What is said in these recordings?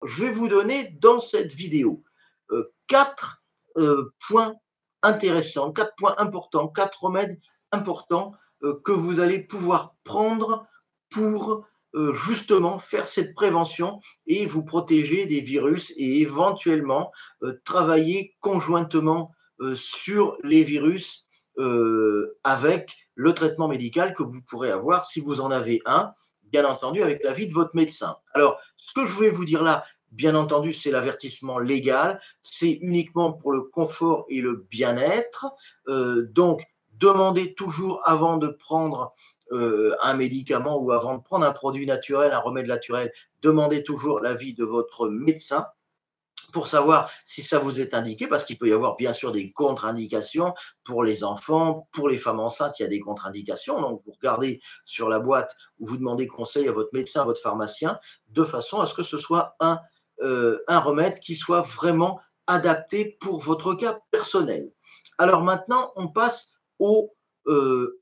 je vais vous donner dans cette vidéo 4 points intéressants, 4 points importants, 4 remèdes importants que vous allez pouvoir prendre pour justement faire cette prévention et vous protéger des virus et éventuellement travailler conjointement sur les virus avec le traitement médical que vous pourrez avoir si vous en avez un, bien entendu avec l'avis de votre médecin. Alors, ce que je vais vous dire là, bien entendu, c'est l'avertissement légal, c'est uniquement pour le confort et le bien-être. Donc, demandez toujours avant de prendre un médicament ou avant de prendre un produit naturel, un remède naturel, demandez toujours l'avis de votre médecin pour savoir si ça vous est indiqué, parce qu'il peut y avoir bien sûr des contre-indications pour les enfants, pour les femmes enceintes, il y a des contre-indications. Donc, vous regardez sur la boîte ou vous demandez conseil à votre médecin, à votre pharmacien, de façon à ce que ce soit un remède qui soit vraiment adapté pour votre cas personnel. Alors maintenant, on passe au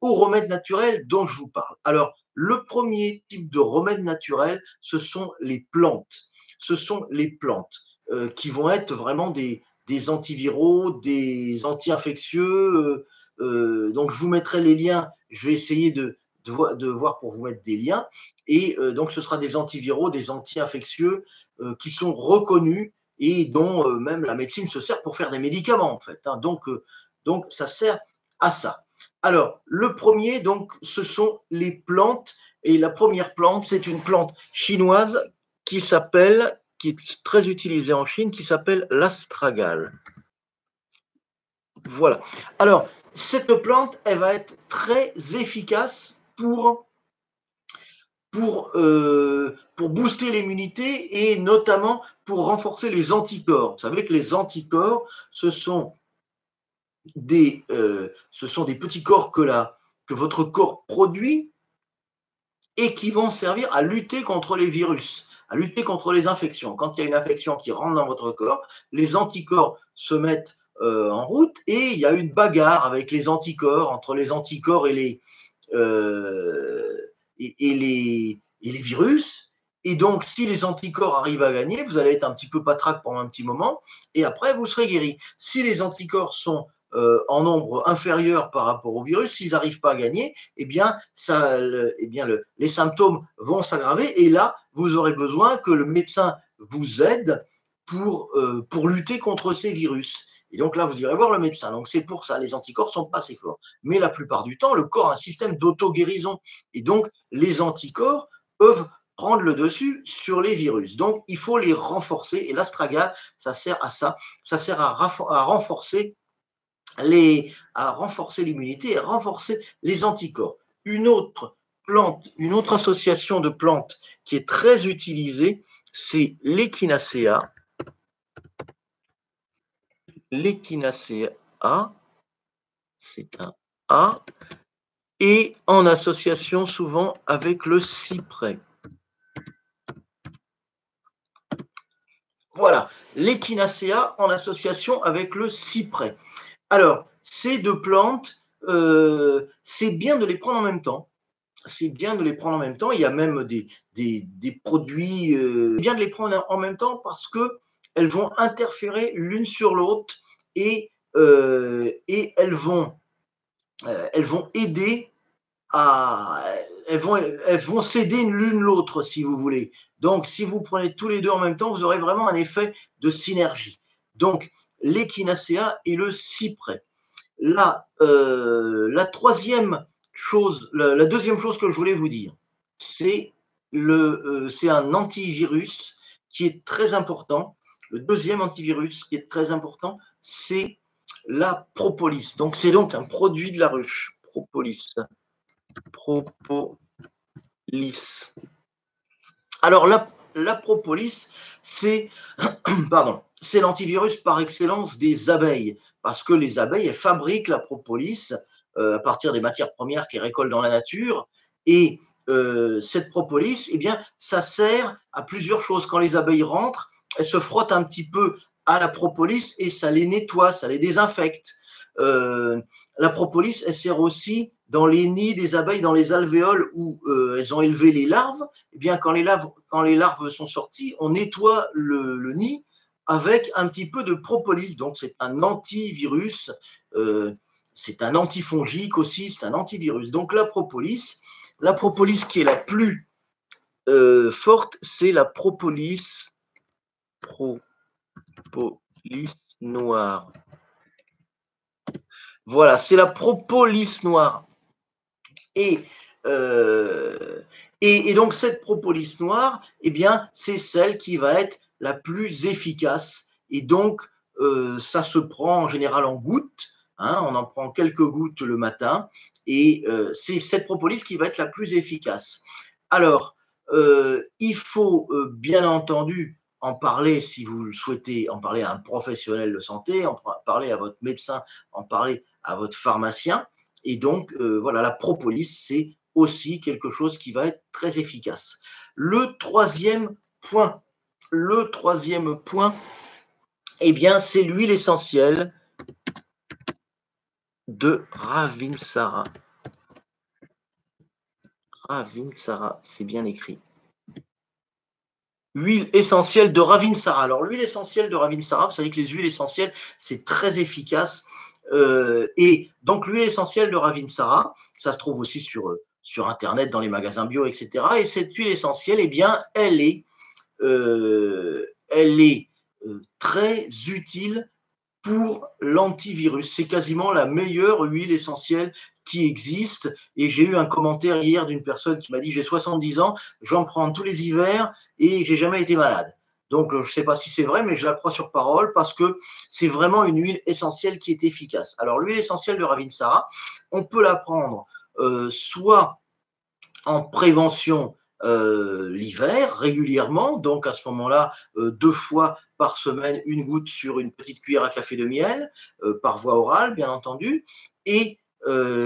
remède naturel dont je vous parle. Alors, le premier type de remède naturel, ce sont les plantes. Ce sont les plantes qui vont être vraiment des antiviraux, des anti-infectieux. Donc, je vous mettrai les liens. Je vais essayer de voir pour vous mettre des liens. Et donc, ce sera des antiviraux, des anti-infectieux qui sont reconnus et dont même la médecine se sert pour faire des médicaments, en fait. Hein. Donc, ça sert à ça. Alors, le premier, donc, ce sont les plantes. Et la première plante, c'est une plante chinoise qui est très utilisée en Chine, qui s'appelle l'astragale. Voilà. Alors, cette plante, elle va être très efficace pour booster l'immunité et notamment pour renforcer les anticorps. Vous savez que les anticorps, ce sont des petits corps que votre corps produit et qui vont servir à lutter contre les virus, à lutter contre les infections. Quand il y a une infection qui rentre dans votre corps, les anticorps se mettent en route et il y a une bagarre avec les anticorps, entre les anticorps et les virus. Et donc, si les anticorps arrivent à gagner, vous allez être un petit peu patraque pendant un petit moment, et après, vous serez guéri. Si les anticorps sont en nombre inférieur par rapport au virus, s'ils n'arrivent pas à gagner, eh bien, les symptômes vont s'aggraver, et là, vous aurez besoin que le médecin vous aide pour lutter contre ces virus. Et donc là, vous irez voir le médecin. Donc c'est pour ça, les anticorps ne sont pas assez forts. Mais la plupart du temps, le corps a un système d'auto-guérison. Et donc, les anticorps peuvent prendre le dessus sur les virus. Donc, il faut les renforcer. Et l'astragale, ça sert à ça. Ça sert à renforcer l'immunité et à renforcer les anticorps. Une autre association de plantes qui est très utilisée, c'est l'Echinacea. L'Echinacea, c'est un A, et en association souvent avec le cyprès. Voilà, l'Echinacea en association avec le cyprès. Alors, ces deux plantes, c'est bien de les prendre en même temps. C'est bien de les prendre en même temps. Il y a même des produits, bien de les prendre en même temps parce qu'elles vont interférer l'une sur l'autre et elles vont aider elles vont s'aider l'une l'autre, si vous voulez. Donc, si vous prenez tous les deux en même temps, vous aurez vraiment un effet de synergie. Donc, l'Echinacea et le cyprès. La deuxième chose que je voulais vous dire, c'est un antivirus qui est très important. Le deuxième antivirus qui est très important, c'est la propolis. Donc, c'est donc un produit de la ruche. Propolis. Alors, la propolis, c'est l'antivirus par excellence des abeilles, parce que les abeilles, elles fabriquent la propolis à partir des matières premières qu'elles récoltent dans la nature, et cette propolis, eh bien, ça sert à plusieurs choses. Quand les abeilles rentrent, elles se frottent un petit peu à la propolis et ça les nettoie, ça les désinfecte. La propolis, elle sert aussi dans les nids des abeilles, dans les alvéoles où elles ont élevé les larves, eh bien, quand les larves sont sorties, on nettoie le nid avec un petit peu de propolis. Donc, c'est un antivirus, c'est un antifongique aussi, c'est un antivirus. Donc, la propolis qui est la plus forte, c'est la propolis noire. Voilà, c'est la propolis noire. Et donc, cette propolis noire, eh bien, c'est celle qui va être la plus efficace. Et donc, ça se prend en général en gouttes. Hein, on en prend quelques gouttes le matin. Et c'est cette propolis qui va être la plus efficace. Alors, il faut bien entendu en parler si vous le souhaitez, en parler à un professionnel de santé, en parler à votre médecin, en parler à votre pharmacien. Et donc, voilà, la propolis, c'est aussi quelque chose qui va être très efficace. Le troisième point, eh bien, c'est l'huile essentielle de Ravinsara. Ravinsara, c'est bien écrit. Huile essentielle de Ravinsara. Alors, l'huile essentielle de Ravinsara, vous savez que les huiles essentielles, c'est très efficace. Et donc, l'huile essentielle de Ravinsara, ça se trouve aussi sur Internet, dans les magasins bio, etc. Et cette huile essentielle, eh bien, elle est très utile pour l'antivirus. C'est quasiment la meilleure huile essentielle qui existe. Et j'ai eu un commentaire hier d'une personne qui m'a dit: j'ai 70 ans, j'en prends tous les hivers et j'ai jamais été malade. Donc, je ne sais pas si c'est vrai, mais je la crois sur parole parce que c'est vraiment une huile essentielle qui est efficace. Alors, l'huile essentielle de Ravinsara, on peut la prendre soit en prévention l'hiver régulièrement, donc à ce moment-là, 2 fois par semaine, une goutte sur une petite cuillère à café de miel, par voie orale, bien entendu. Et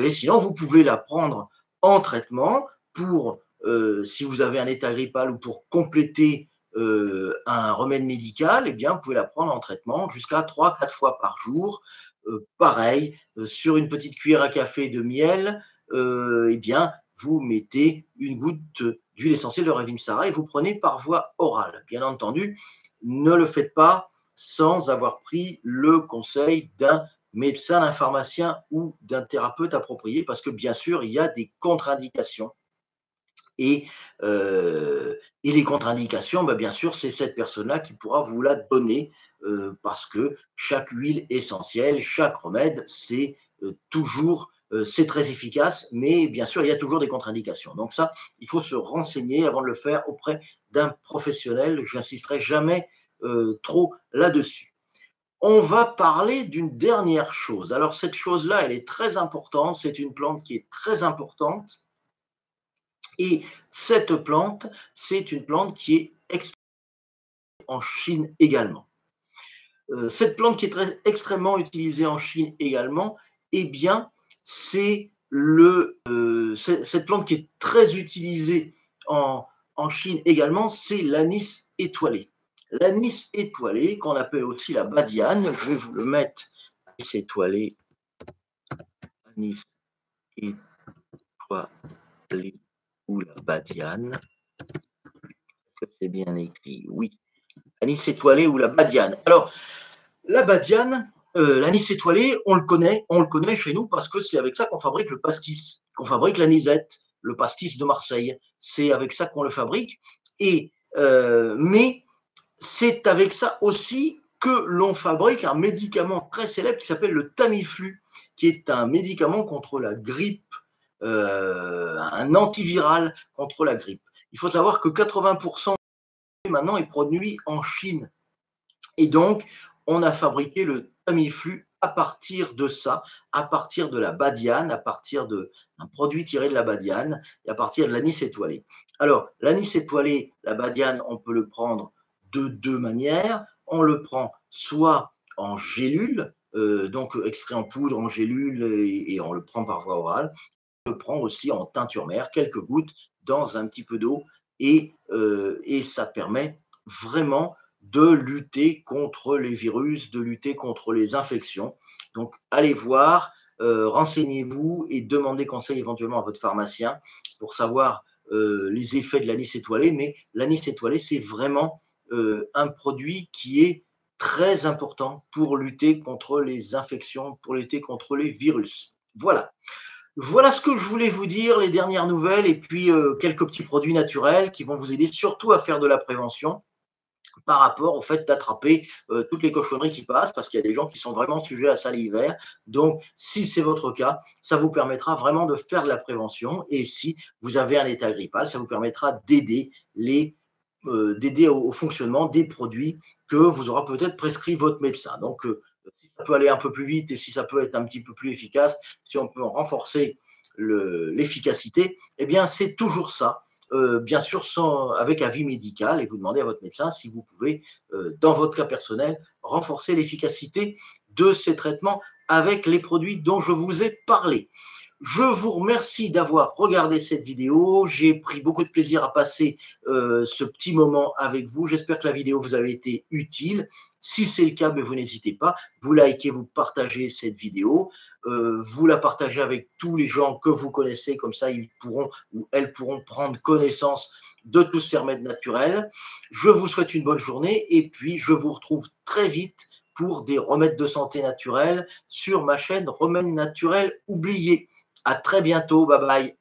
sinon, vous pouvez la prendre en traitement pour, si vous avez un état grippal ou pour compléter un remède médical, eh bien, vous pouvez la prendre en traitement jusqu'à 3-4 fois par jour. Pareil, sur une petite cuillère à café de miel, eh bien, vous mettez une goutte d'huile essentielle de Ravinsara et vous prenez par voie orale. Bien entendu, ne le faites pas sans avoir pris le conseil d'un médecin, d'un pharmacien ou d'un thérapeute approprié, parce que bien sûr, il y a des contre-indications. Et les contre-indications, ben bien sûr, c'est cette personne-là qui pourra vous la donner, parce que chaque huile essentielle, chaque remède, c'est toujours c'est très efficace, mais bien sûr, il y a toujours des contre-indications. Donc ça, il faut se renseigner avant de le faire auprès d'un professionnel. Je n'insisterai jamais trop là-dessus. On va parler d'une dernière chose. Alors cette chose-là, elle est très importante. C'est une plante qui est très importante. Et cette plante, c'est une plante qui est en Chine également. Cette plante qui est extrêmement utilisée en Chine également, eh bien, c'est cette plante qui est très utilisée en Chine également, c'est l'anis étoilé. L'anis étoilé, qu'on appelle aussi la badiane, je vais vous le mettre, anis étoilé, anis étoilé ou la badiane. Est-ce que c'est bien écrit? Oui. L'anis étoilé ou la badiane. Alors, la badiane, l'anis étoilé, on le connaît chez nous parce que c'est avec ça qu'on fabrique le pastis, qu'on fabrique l'anisette, le pastis de Marseille. C'est avec ça qu'on le fabrique. Mais c'est avec ça aussi que l'on fabrique un médicament très célèbre qui s'appelle le Tamiflu, qui est un médicament contre la grippe, un antiviral contre la grippe. Il faut savoir que 80% maintenant est produit en Chine. Et donc, on a fabriqué le Tamiflu à partir de ça, à partir de la badiane, à partir d'un produit tiré de la badiane et à partir de l'anis étoilé. Alors, l'anis étoilé, la badiane, on peut le prendre de 2 manières. On le prend soit en gélule, donc extrait en poudre, en gélule, et on le prend par voie orale. On le prend aussi en teinture mère, quelques gouttes dans un petit peu d'eau, et ça permet vraiment de lutter contre les virus, de lutter contre les infections. Donc, allez voir renseignez-vous et demandez conseil éventuellement à votre pharmacien pour savoir les effets de l'anis étoilé. Mais l'anis étoilé, c'est vraiment un produit qui est très important pour lutter contre les infections, pour lutter contre les virus. Voilà. Voilà ce que je voulais vous dire, les dernières nouvelles, et puis quelques petits produits naturels qui vont vous aider surtout à faire de la prévention par rapport au fait d'attraper toutes les cochonneries qui passent, parce qu'il y a des gens qui sont vraiment sujets à ça l'hiver. Donc, si c'est votre cas, ça vous permettra vraiment de faire de la prévention. Et si vous avez un état grippal, ça vous permettra d'aider d'aider au fonctionnement des produits que vous aura peut-être prescrit votre médecin. Donc, si ça peut aller un peu plus vite et si ça peut être un petit peu plus efficace, si on peut renforcer l'efficacité, eh bien, c'est toujours ça. Bien sûr, avec avis médical, et vous demandez à votre médecin si vous pouvez, dans votre cas personnel, renforcer l'efficacité de ces traitements avec les produits dont je vous ai parlé. Je vous remercie d'avoir regardé cette vidéo. J'ai pris beaucoup de plaisir à passer ce petit moment avec vous. J'espère que la vidéo vous a été utile. Si c'est le cas, ben, vous n'hésitez pas. Vous likez, vous partagez cette vidéo. Vous la partagez avec tous les gens que vous connaissez. Comme ça, ils pourront ou elles pourront prendre connaissance de tous ces remèdes naturels. Je vous souhaite une bonne journée et puis je vous retrouve très vite pour des remèdes de santé naturels sur ma chaîne Remèdes naturels oubliés. À très bientôt. Bye bye.